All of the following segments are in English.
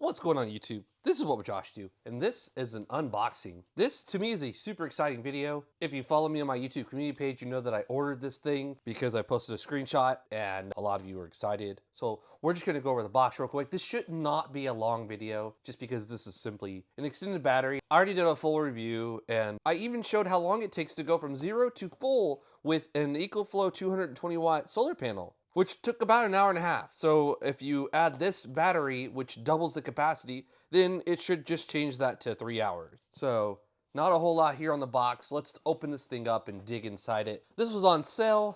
What's going on YouTube? This is What Would Josh Do, and this is an unboxing. This to me is a super exciting video. If you follow me on my YouTube community page, you know that I ordered this thing because I posted a screenshot and a lot of you were excited. So we're just gonna go over the box real quick. This should not be a long video just because this is simply an extended battery. I already did a full review and I even showed how long it takes to go from 0 to full with an ECOFLOW 220 watt solar panel, which took about an hour and a half. So if you add this battery, which doubles the capacity, then it should just change that to 3 hours. So not a whole lot here on the box. Let's open this thing up and dig inside it. This was on sale.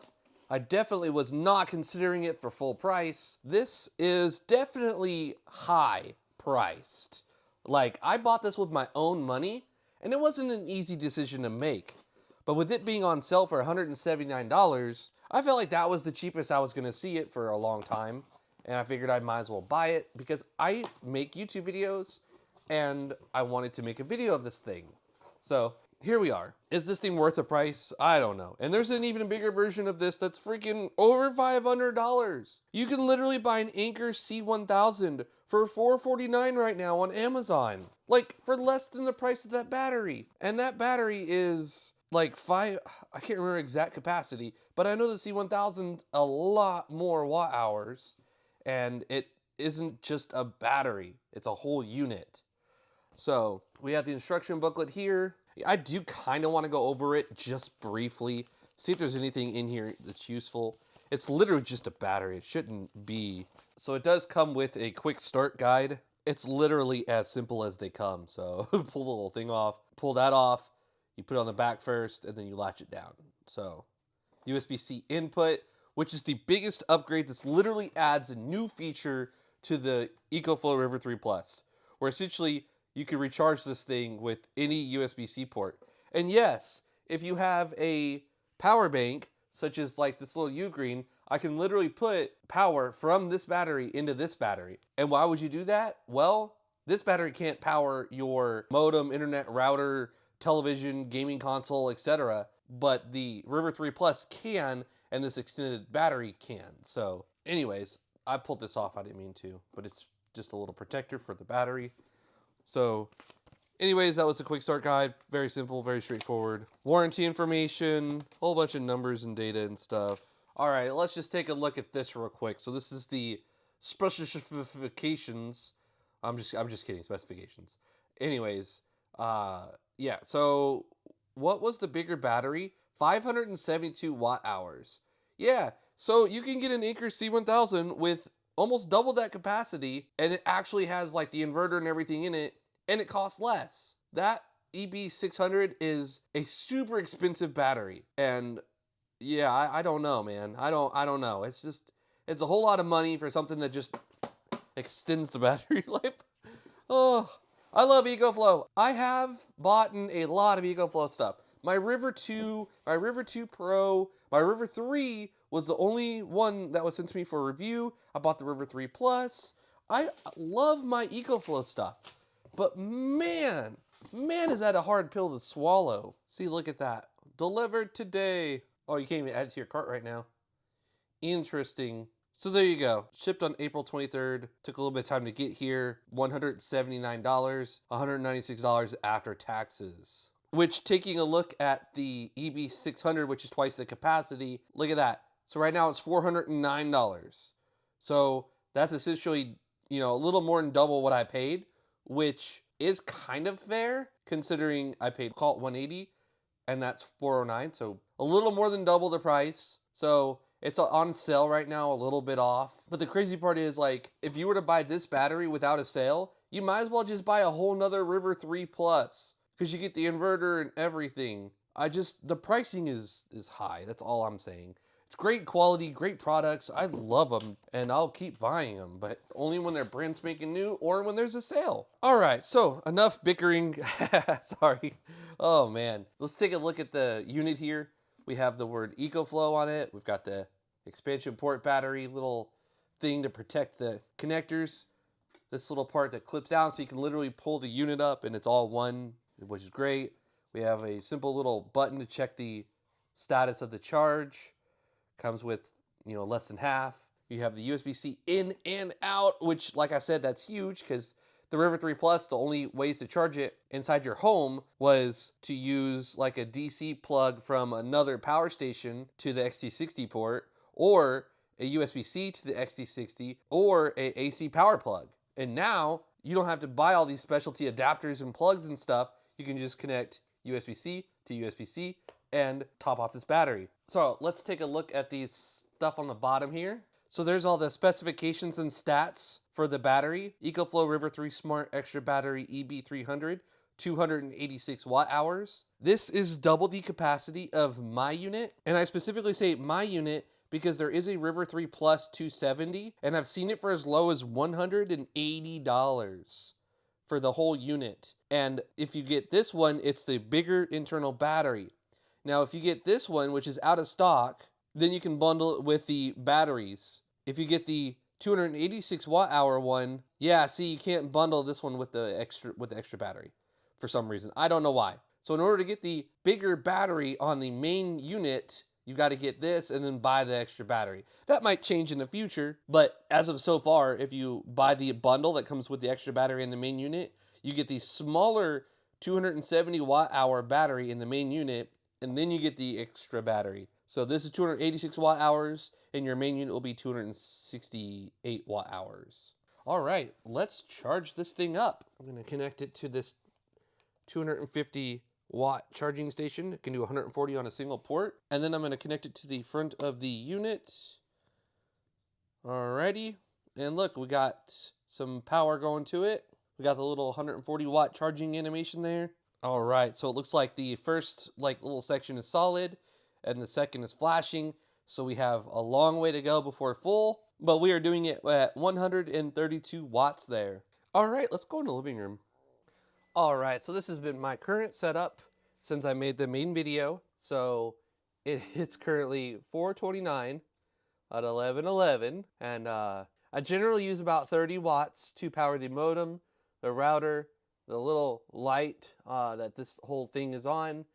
I definitely was not considering it for full price. This is definitely high priced. Like, I bought this with my own money and it wasn't an easy decision to make. But with it being on sale for $179, I felt like that was the cheapest I was gonna see it for a long time. And I figured I might as well buy it because I make YouTube videos and I wanted to make a video of this thing. So here we are. Is this thing worth the price? I don't know. And there's an even bigger version of this that's freaking over $500. You can literally buy an Anker C1000 for $449 right now on Amazon. Like, for less than the price of that battery. And that battery is like I can't remember exact capacity, but I know the C1000's a lot more watt hours, and it isn't just a battery, it's a whole unit. So we have the instruction booklet here. I do kind of want to go over it just briefly, see if there's anything in here that's useful. It's literally just a battery, it shouldn't be. So it does come with a quick start guide. It's literally as simple as they come. So pull the little thing off, pull that off, you put it on the back first, and then you latch it down. So, USB-C input, which is the biggest upgrade. This literally adds a new feature to the ECOFLOW River 3 Plus, where essentially you can recharge this thing with any USB-C port. And yes, if you have a power bank, such as like this little U-Green, I can literally put power from this battery into this battery. And why would you do that? Well, this battery can't power your modem, internet, router, television, gaming console, etc. But the River 3 Plus can, and this extended battery can. So anyways, I pulled this off, I didn't mean to, but it's just a little protector for the battery. So anyways, that was a quick start guide. Very simple, very straightforward. Warranty information, a whole bunch of numbers and data and stuff. All right, let's just take a look at this real quick. So this is the specifications. I'm just kidding, specifications. Anyways, yeah, so what was the bigger battery? 572 watt hours. Yeah, so you can get an Anker C1000 with almost double that capacity, and it actually has like the inverter and everything in it, and it costs less. That EB300 is a super expensive battery, and yeah, I don't know, man. I don't know. It's a whole lot of money for something that just extends the battery life. Oh, I love ECOFLOW. I have bought a lot of ECOFLOW stuff. My River 2, my River 2 Pro, my River 3 was the only one that was sent to me for review. I bought the River 3 Plus. I love my ECOFLOW stuff. But man, is that a hard pill to swallow. See, look at that. Delivered today. Oh, you can't even add it to your cart right now. Interesting. So there you go. Shipped on April 23rd. Took a little bit of time to get here. $179, $196 after taxes. Which, taking a look at the EB300, which is twice the capacity, look at that. So right now it's $409. So that's essentially, you know, a little more than double what I paid, which is kind of fair considering I paid, call it $180, and that's $409. So a little more than double the price. So it's on sale right now, a little bit off. But the crazy part is, like, if you were to buy this battery without a sale, you might as well just buy a whole nother River 3 Plus because you get the inverter and everything. The pricing is high. That's all I'm saying. It's great quality, great products. I love them and I'll keep buying them, but only when they're brand spanking new or when there's a sale. All right, so enough bickering. Sorry. Oh man. Let's take a look at the unit here. We have the word ECOFLOW on it. We've got the expansion port battery little thing to protect the connectors. This little part that clips out so you can literally pull the unit up and it's all one, which is great. We have a simple little button to check the status of the charge. Comes with, you know, less than half. You have the USB-C in and out, which, like I said, that's huge because the River 3 Plus, the only ways to charge it inside your home was to use like a DC plug from another power station to the XT60 port, or a USB-C to the XT60, or a AC power plug. And now you don't have to buy all these specialty adapters and plugs and stuff. You can just connect USB-C to USB-C and top off this battery. So let's take a look at these stuff on the bottom here. So there's all the specifications and stats for the battery. EcoFlow River 3 Smart Extra Battery EB300, 286 watt hours. This is double the capacity of my unit. And I specifically say my unit because there is a River 3 Plus 270, and I've seen it for as low as $180 for the whole unit. And if you get this one, it's the bigger internal battery. Now, if you get this one, which is out of stock, then you can bundle it with the batteries. If you get the 286 watt hour one, yeah, see, you can't bundle this one with the extra battery for some reason. I don't know why. So in order to get the bigger battery on the main unit, you got to get this and then buy the extra battery. That might change in the future, but as of so far, if you buy the bundle that comes with the extra battery in the main unit, you get the smaller 270 watt hour battery in the main unit, and then you get the extra battery. So this is 286 watt hours, and your main unit will be 268 watt hours. All right, let's charge this thing up. I'm going to connect it to this 250 watt charging station. It can do 140 on a single port. And then I'm going to connect it to the front of the unit. Alrighty. And look, we got some power going to it. We got the little 140 watt charging animation there. All right, so it looks like the first little section is solid and the second is flashing. So we have a long way to go before full, but we are doing it at 132 watts there. All right, let's go in the living room. All right, so this has been my current setup since I made the main video. So it's currently 4:29 at 11:11, and I generally use about 30 watts to power the modem, the router, the little light that this whole thing is on,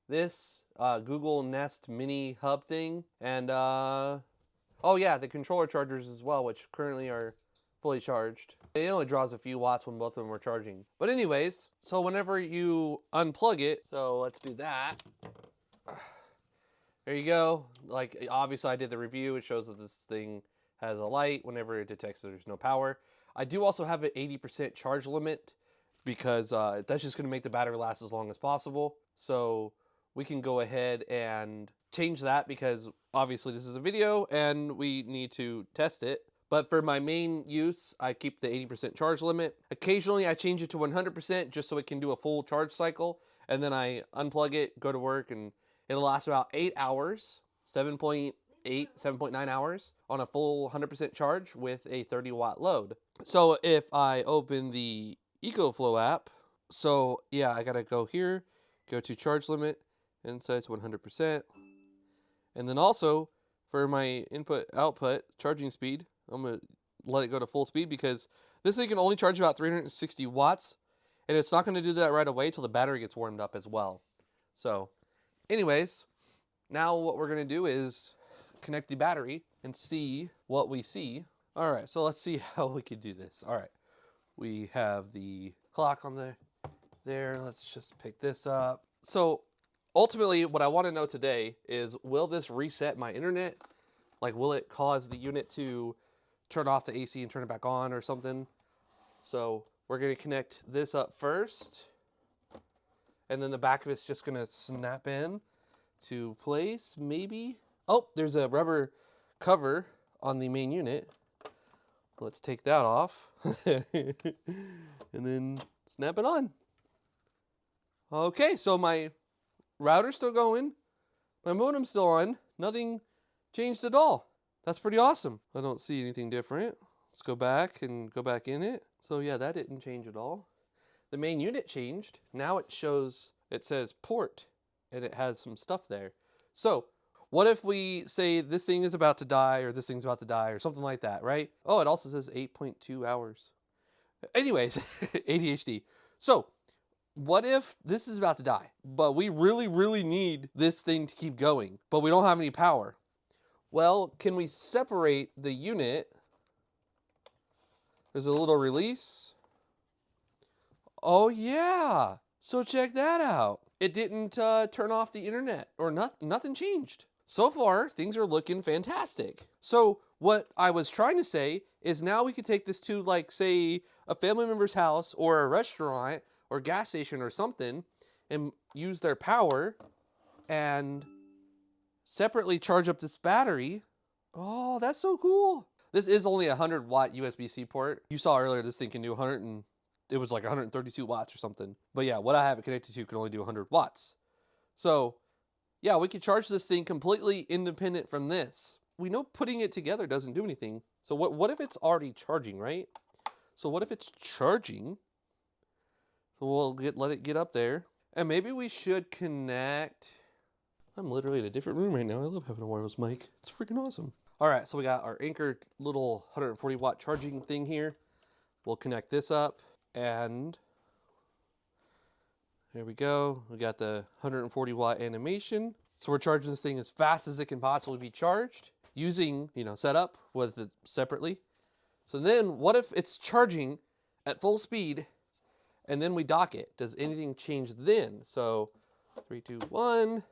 this Google Nest Mini hub thing, and oh yeah, the controller chargers as well, which currently are fully charged. It only draws a few watts when both of them are charging. But anyways, so whenever you unplug it, so let's do that. There you go. Like, obviously I did the review. It shows that this thing has a light whenever it detects that there's no power. I do also have an 80% charge limit because that's just going to make the battery last as long as possible. So we can go ahead and change that because obviously this is a video and we need to test it. But for my main use, I keep the 80% charge limit. Occasionally I change it to 100% just so it can do a full charge cycle. And then I unplug it, go to work, and it'll last about 8 hours, 7.8, 7.9 hours on a full 100% charge with a 30 watt load. So if I open the EcoFlow app, so yeah, I gotta go here, go to charge limit, and set it to 100%. And then also for my input output charging speed, I'm gonna let it go to full speed because this thing can only charge about 360 watts, and it's not gonna do that right away till the battery gets warmed up as well. So anyways, now what we're gonna do is connect the battery and see what we see. All right, so let's see how we could do this. All right, we have the clock on there. Let's just pick this up. So ultimately, what I want to know today is, will this reset my internet? Like, will it cause the unit to turn off the AC and turn it back on or something? So we're going to connect this up first, and then the back of it's just going to snap in to place, maybe. Oh, there's a rubber cover on the main unit. Let's take that off and then snap it on. Okay, so my router's still going, my modem's still on, nothing changed at all. That's pretty awesome. I don't see anything different. Let's go back and go back in it. So yeah, that didn't change at all. The main unit changed. Now it says port, and it has some stuff there. So what if we say this thing is about to die, or this thing's about to die, or something like that, right? Oh, it also says 8.2 hours. Anyways, ADHD. So what if this is about to die, but we really, really need this thing to keep going, but we don't have any power? Well, can we separate the unit? There's a little release. Oh yeah, so check that out. It didn't turn off the internet or nothing changed. So far, things are looking fantastic. So what I was trying to say is now we could take this to, like, say, a family member's house or a restaurant or gas station or something and use their power and separately charge up this battery. Oh, that's so cool. This is only a 100-watt USB-C port. You saw earlier this thing can do 100 and it was like 132 watts or something. But yeah, what I have it connected to can only do 100 watts. So yeah, we could charge this thing completely independent from this. We know putting it together doesn't do anything. So what if it's already charging, right? So what if it's charging? So we'll let it get up there. And maybe we should connect. I'm literally in a different room right now. I love having a wireless mic. It's freaking awesome. All right, so we got our Anchor little 140-watt charging thing here. We'll connect this up and there we go. We got the 140-watt animation. So we're charging this thing as fast as it can possibly be charged using, setup with it separately. So then what if it's charging at full speed and then we dock it? Does anything change then? So 3, 2, 1.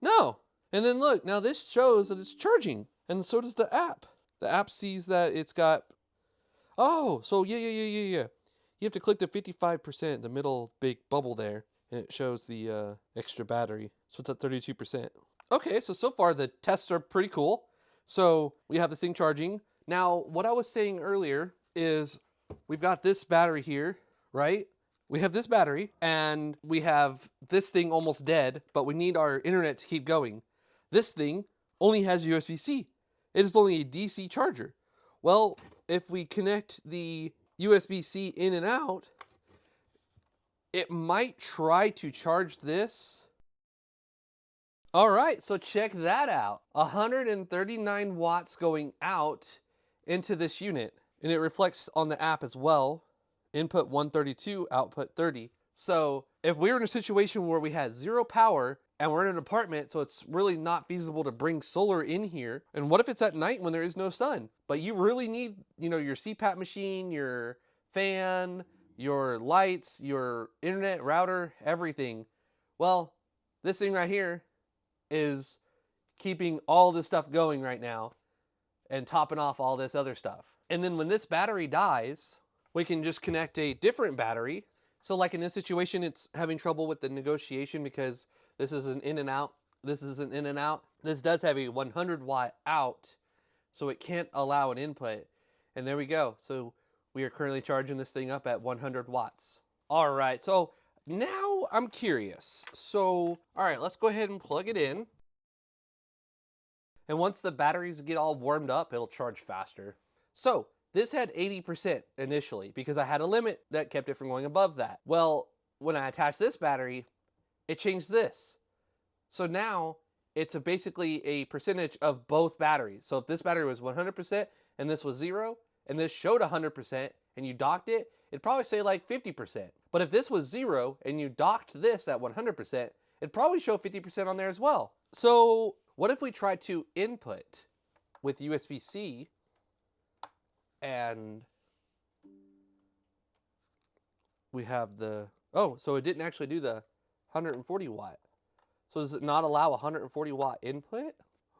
No. And then look, now this shows that it's charging and so does the app. The app sees that it's got, oh, so yeah. You have to click the 55%, the middle big bubble there, and it shows the extra battery. So it's at 32%. Okay, so far the tests are pretty cool. So we have this thing charging. Now, what I was saying earlier is we've got this battery here, right? We have this battery, and we have this thing almost dead, but we need our internet to keep going. This thing only has USB-C. It is only a DC charger. Well, if we connect the USB-C in and out, it might try to charge this. All right, so check that out. 139 watts going out into this unit, and it reflects on the app as well. Input 132, output 30. So if we were in a situation where we had zero power and we're in an apartment, so it's really not feasible to bring solar in here. And what if it's at night when there is no sun? But you really need, your CPAP machine, your fan, your lights, your internet router, everything. Well, this thing right here is keeping all this stuff going right now and topping off all this other stuff. And then when this battery dies, we can just connect a different battery. So like in this situation, it's having trouble with the negotiation because this is an in and out. This is an in and out. This does have a 100-watt out, so it can't allow an input. And there we go. So we are currently charging this thing up at 100 watts. All right, so now I'm curious. So, all right, let's go ahead and plug it in. And once the batteries get all warmed up, it'll charge faster. So this had 80% initially because I had a limit that kept it from going above that. Well, when I attached this battery, it changed this. So now it's basically a percentage of both batteries. So if this battery was 100% and this was 0, and this showed 100% and you docked it, it'd probably say like 50%. But if this was 0 and you docked this at 100%, it'd probably show 50% on there as well. So what if we tried to input with USB-C and we have the, oh, so it didn't actually do the 140 watt. So does it not allow 140 watt input?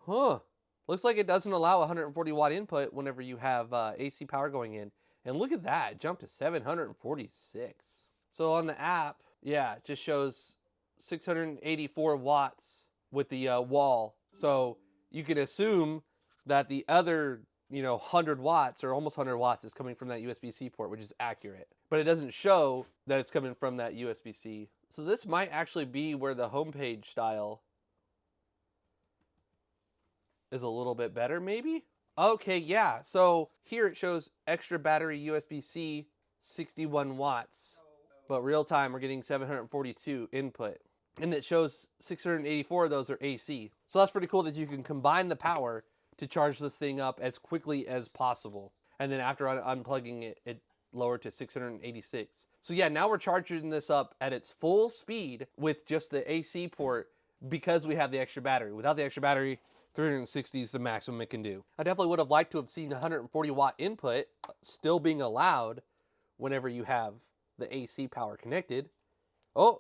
Huh. Looks like it doesn't allow 140 watt input whenever you have AC power going in. And look at that, it jumped to 746. So on the app, yeah, it just shows 684 watts with the wall. So you could assume that the other 100 watts or almost 100 watts is coming from that USB-C port, which is accurate. But it doesn't show that it's coming from that USB-C. So this might actually be where the homepage style is a little bit better, maybe? Okay, yeah. So here it shows extra battery USB-C 61 watts. But real time, we're getting 742 input. And it shows 684 of those are AC. So that's pretty cool that you can combine the power to charge this thing up as quickly as possible. And then after unplugging it, it lowered to 686. So yeah, now we're charging this up at its full speed with just the AC port because we have the extra battery. Without the extra battery, 360 is the maximum it can do. I definitely would have liked to have seen 140 watt input still being allowed whenever you have the AC power connected. Oh,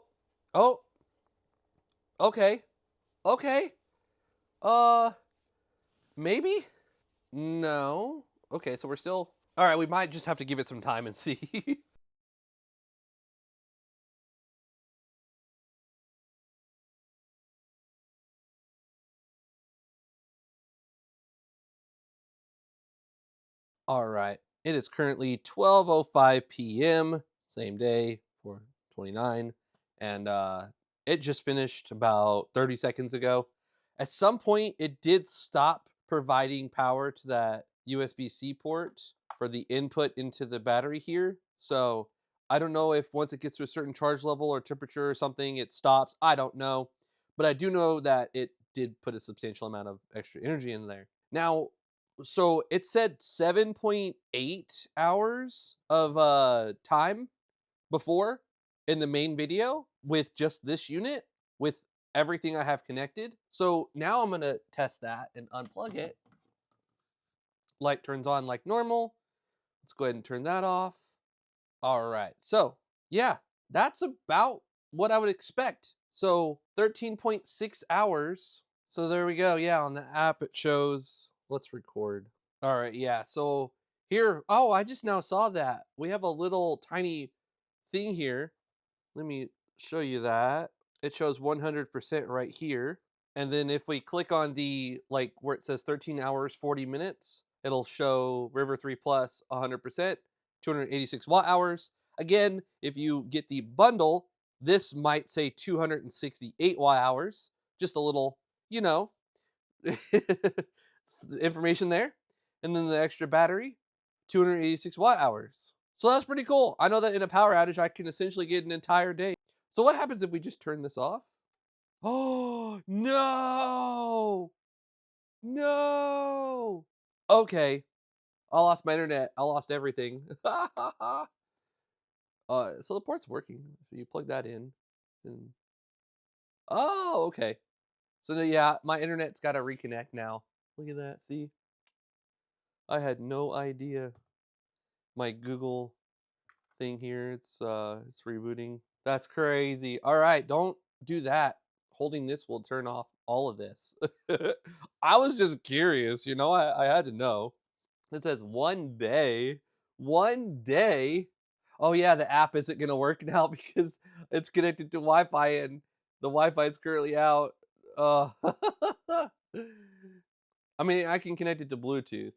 oh, okay, okay. Maybe? No. Okay, so we're still... All right, we might just have to give it some time and see. All right, it is currently 12:05 p.m., same day, 4/29, and it just finished about 30 seconds ago. At some point, it did stop providing power to that USB-C port for the input into the battery here. So I don't know if once it gets to a certain charge level or temperature or something, it stops. I don't know. But I do know that it did put a substantial amount of extra energy in there. Now, so it said 7.8 hours of time before in the main video with just this unit with everything I have connected. So now I'm going to test that and unplug it. Light turns on like normal. Let's go ahead and turn that off. All right. So yeah, that's about what I would expect. So 13.6 hours. So there we go. Yeah, on the app it shows, let's record. All right. Yeah. So here, oh, I just now saw that. We have a little tiny thing here. Let me show you that. It shows 100% right here. And then if we click on the, like where it says 13 hours, 40 minutes, it'll show River 3 Plus 100%, 286 watt hours. Again, if you get the bundle, this might say 268 watt hours. Just a little, you know, information there. And then the extra battery, 286 watt hours. So that's pretty cool. I know that in a power outage, I can essentially get an entire day. So what happens if we just turn this off? Oh, no! No! Okay. I lost my internet. I lost everything. So the port's working. So you plug that in. And... Oh, okay. So yeah, my internet's got to reconnect now. Look at that. See? I had no idea. My Google thing here, it's rebooting. That's crazy. All right, don't do that. Holding this will turn off all of this. I was just curious, you know, I had to know. It says 1 day. 1 day? Oh yeah, the app isn't gonna work now because it's connected to Wi-Fi and the Wi-Fi is currently out. I mean, I can connect it to Bluetooth.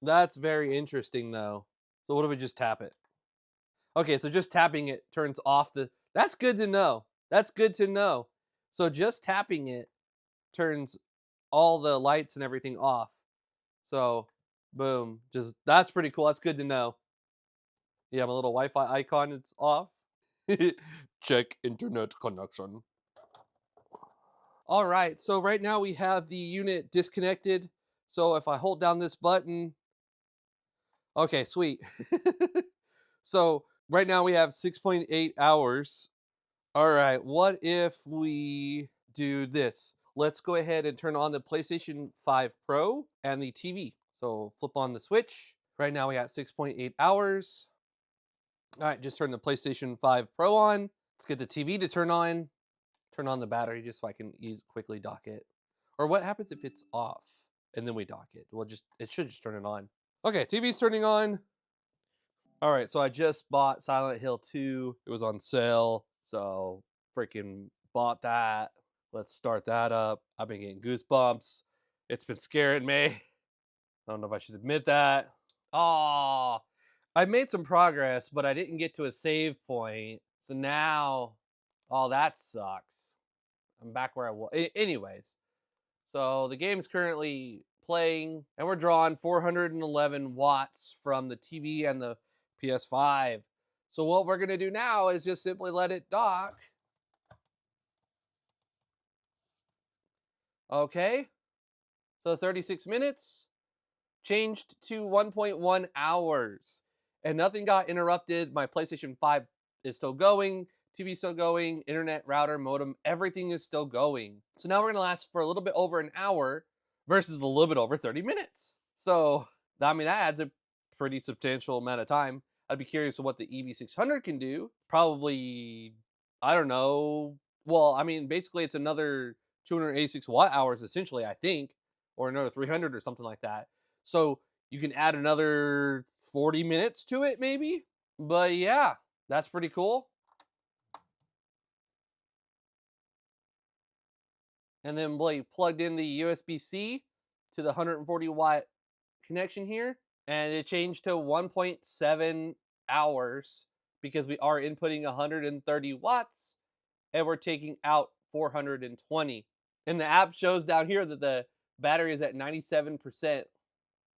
That's very interesting though. So what if we just tap it? Okay, so just tapping it turns off the... That's good to know. That's good to know. So just tapping it turns all the lights and everything off. So, boom. Just, that's pretty cool. That's good to know. Yeah, my little Wi-Fi icon is off. Check internet connection. All right, so right now we have the unit disconnected. So if I hold down this button... Okay, sweet. So right now we have 6.8 hours. All right, what if we do this? Let's go ahead and turn on the PlayStation 5 Pro and the TV. So flip on the switch. Right now we got 6.8 hours. All right, just turn the PlayStation 5 Pro on. Let's get the TV to turn on. Turn on the battery just so I can quickly dock it. Or what happens if it's off and then we dock it? Well, it should just turn it on. Okay, TV's turning on. All right, so I just bought Silent Hill 2. It was on sale, so freaking bought that. Let's start that up. I've been getting goosebumps. It's been scaring me. I don't know if I should admit that. Oh, I made some progress, but I didn't get to a save point. So now, oh, that sucks. I'm back where I was. Anyways, so the game's currently playing, and we're drawing 411 watts from the TV and the PS5. So what we're going to do now is just simply let it dock. Okay. So 36 minutes changed to 1.1 hours. And nothing got interrupted. My PlayStation 5 is still going. TV still going. Internet, router, modem, everything is still going. So now we're going to last for a little bit over an hour versus a little bit over 30 minutes. So, I mean, that adds a pretty substantial amount of time. I'd be curious of what the EB600 can do. Probably, I don't know. Well, I mean, basically, it's another 286 watt hours, essentially, I think, or another 300 or something like that. So, you can add another 40 minutes to it, maybe. But yeah, that's pretty cool. And then Blake plugged in the USB-C to the 140 watt connection here, and it changed to 1.7 hours because we are inputting 130 watts and we're taking out 420. And the app shows down here that the battery is at 97%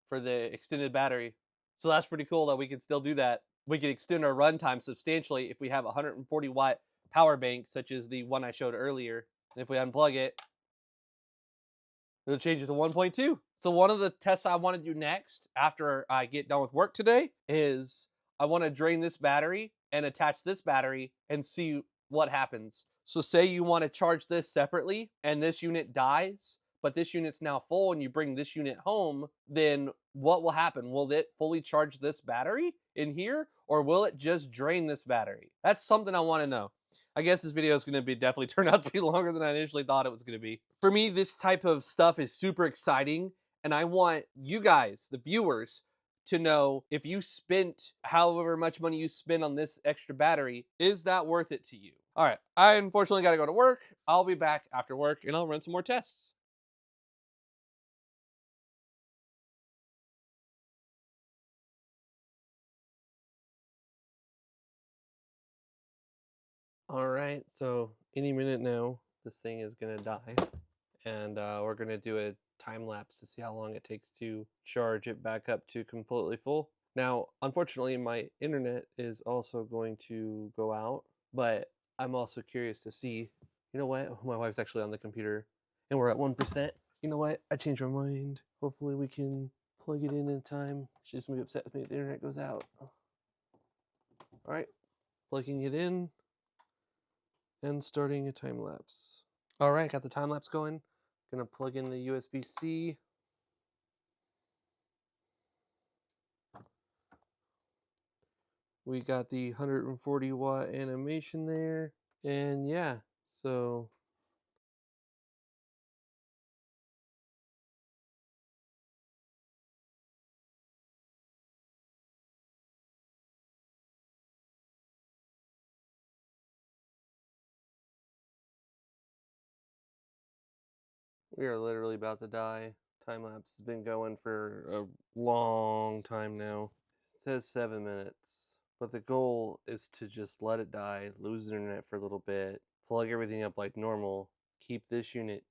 for the extended battery. So that's pretty cool that we can still do that. We can extend our runtime substantially if we have a 140 watt power bank, such as the one I showed earlier. And if we unplug it, it'll change it to 1.2. So one of the tests I want to do next after I get done with work today is I want to drain this battery and attach this battery and see what happens. So say you want to charge this separately and this unit dies, but this unit's now full and you bring this unit home, then what will happen? Will it fully charge this battery in here or will it just drain this battery? That's something I want to know. I guess this video is going to be definitely turn out to be longer than I initially thought it was going to be. For me, this type of stuff is super exciting, and I want you guys, the viewers, to know if you spent however much money you spend on this extra battery, is that worth it to you? All right, I unfortunately got to go to work. I'll be back after work, and I'll run some more tests. All right, so any minute now, this thing is going to die. And we're going to do a time lapse to see how long it takes to charge it back up to completely full. Now, unfortunately, my internet is also going to go out, but I'm also curious to see, you know what, my wife's actually on the computer and we're at 1%. You know what, I changed my mind. Hopefully we can plug it in time. She's just going to be upset with me if the internet goes out. All right, plugging it in and starting a time lapse. All right, got the time lapse going. Gonna plug in the USB-C. We got the 140 watt animation there. And yeah, so we are literally about to die. Time lapse has been going for a long time now. It says 7 minutes, but the goal is to just let it die, lose the internet for a little bit, plug everything up like normal, keep this unit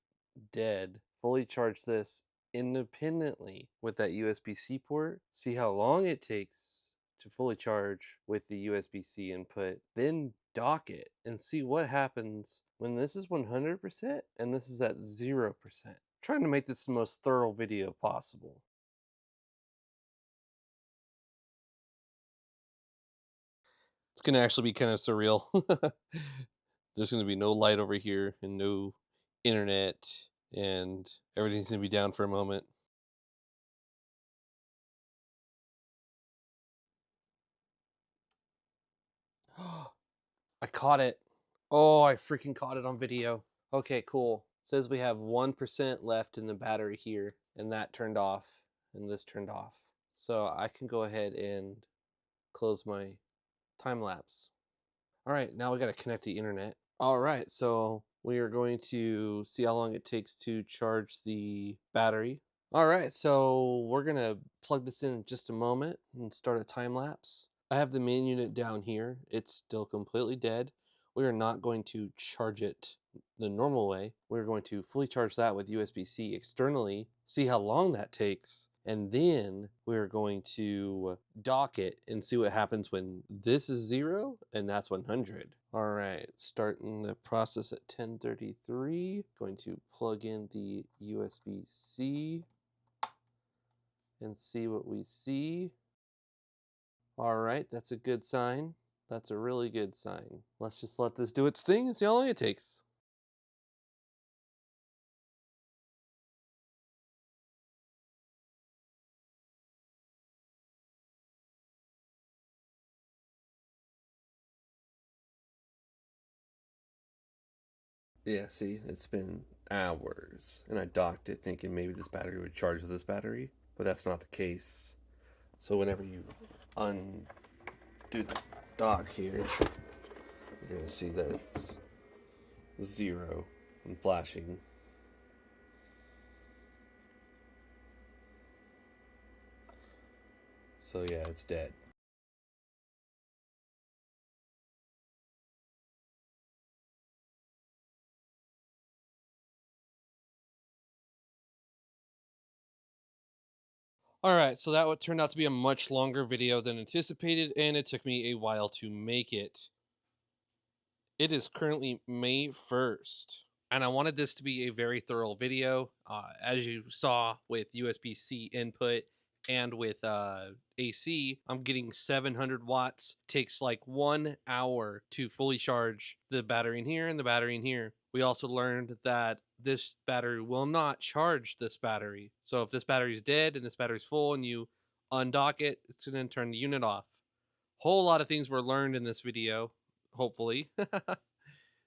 dead, fully charge this independently with that USB-C port, see how long it takes to fully charge with the USB-C input, then dock it and see what happens when this is 100% and this is at 0%. Trying to make this the most thorough video possible. It's gonna actually be kind of surreal. There's gonna be no light over here and no internet, and everything's gonna be down for a moment. I caught it. Oh, I freaking caught it on video. Okay, cool. It says we have 1% left in the battery here, and that turned off, and this turned off. So I can go ahead and close my time lapse. All right, now we got to connect the internet. All right, so we are going to see how long it takes to charge the battery. All right, so we're gonna plug this in just a moment and start a time lapse. I have the main unit down here. It's still completely dead. We are not going to charge it the normal way. We're going to fully charge that with USB-C externally, see how long that takes, and then we're going to dock it and see what happens when this is 0 and that's 100. All right, starting the process at 10:33. Going to plug in the USB-C and see what we see. All right, that's a good sign. That's a really good sign. Let's just let this do its thing and see how long it takes. Yeah, see, it's been hours, and I docked it thinking maybe this battery would charge with this battery, but that's not the case. So whenever you undo the dock here, you're gonna see that it's 0 and flashing. So yeah, it's dead. Alright, so that turned out to be a much longer video than anticipated, and it took me a while to make it. It is currently May 1st, and I wanted this to be a very thorough video. As you saw with USB-C input and with AC, I'm getting 700 watts. Takes like 1 hour to fully charge the battery in here and the battery in here. We also learned that this battery will not charge this battery. So if this battery is dead and this battery's full and you undock it, it's going to turn the unit off. Whole lot of things were learned in this video, hopefully.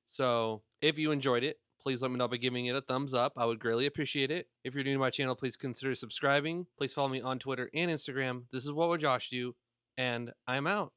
So if you enjoyed it, please let me know by giving it a thumbs up. I would greatly appreciate it. If you're new to my channel, please consider subscribing. Please follow me on Twitter and Instagram. This is What Would Josh Do? And I'm out.